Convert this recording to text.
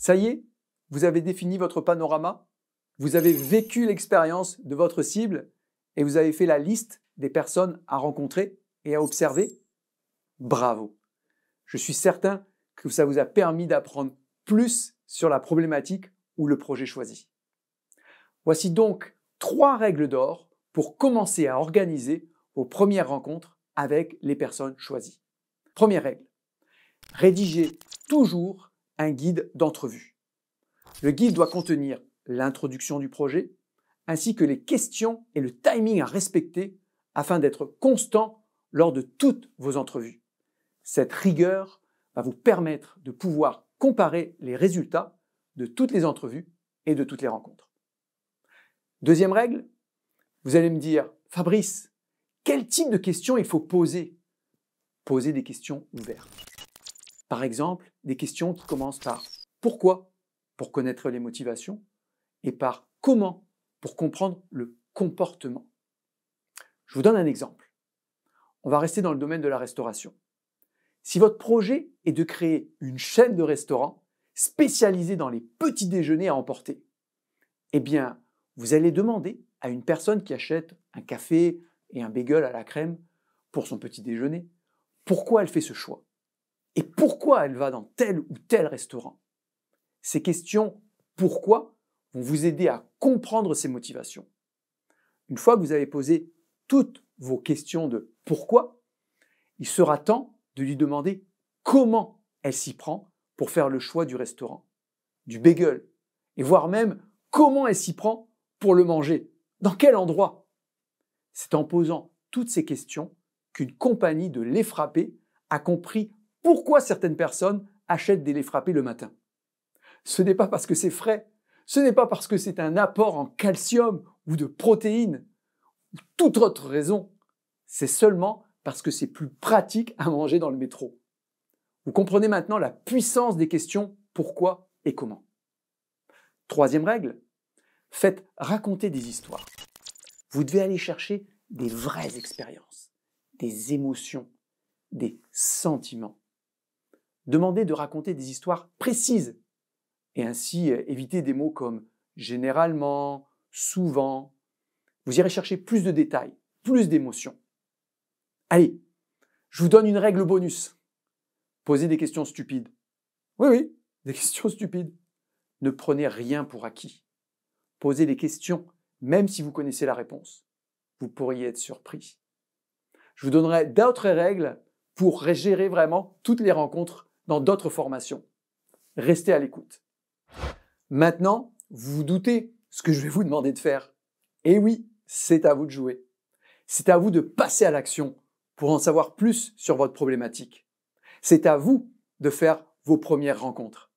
Ça y est, vous avez défini votre panorama, vous avez vécu l'expérience de votre cible et vous avez fait la liste des personnes à rencontrer et à observer. Bravo! Je suis certain que ça vous a permis d'apprendre plus sur la problématique ou le projet choisi. Voici donc 3 règles d'or pour commencer à organiser vos premières rencontres avec les personnes choisies. Première règle, rédigez toujours un guide d'entrevue. Le guide doit contenir l'introduction du projet, ainsi que les questions et le timing à respecter afin d'être constant lors de toutes vos entrevues. Cette rigueur va vous permettre de pouvoir comparer les résultats de toutes les entrevues et de toutes les rencontres. Deuxième règle, vous allez me dire, Fabrice, quel type de questions il faut poser? Posez des questions ouvertes. Par exemple, des questions qui commencent par pourquoi, pour connaître les motivations, et par comment, pour comprendre le comportement. Je vous donne un exemple. On va rester dans le domaine de la restauration. Si votre projet est de créer une chaîne de restaurants spécialisée dans les petits déjeuners à emporter, eh bien, vous allez demander à une personne qui achète un café et un bagel à la crème pour son petit déjeuner pourquoi elle fait ce choix et pourquoi elle va dans tel ou tel restaurant. Ces questions « pourquoi » vont vous aider à comprendre ses motivations. Une fois que vous avez posé toutes vos questions de « pourquoi », il sera temps de lui demander comment elle s'y prend pour faire le choix du restaurant, du bagel, et voire même comment elle s'y prend pour le manger, dans quel endroit. C'est en posant toutes ces questions qu'une compagnie de lait frappé a compris pourquoi certaines personnes achètent des laits frappés le matin. Ce n'est pas parce que c'est frais, ce n'est pas parce que c'est un apport en calcium ou de protéines, ou toute autre raison, c'est seulement parce que c'est plus pratique à manger dans le métro. Vous comprenez maintenant la puissance des questions pourquoi et comment. Troisième règle, faites raconter des histoires. Vous devez aller chercher des vraies expériences, des émotions, des sentiments. Demandez de raconter des histoires précises et ainsi éviter des mots comme généralement, souvent. Vous irez chercher plus de détails, plus d'émotions. Allez, je vous donne une règle bonus. Posez des questions stupides. Oui, des questions stupides. Ne prenez rien pour acquis. Posez des questions, même si vous connaissez la réponse. Vous pourriez être surpris. Je vous donnerai d'autres règles pour gérer vraiment toutes les rencontres dans d'autres formations. Restez à l'écoute. Maintenant, vous vous doutez ce que je vais vous demander de faire. Et oui, c'est à vous de jouer. C'est à vous de passer à l'action pour en savoir plus sur votre problématique. C'est à vous de faire vos premières rencontres.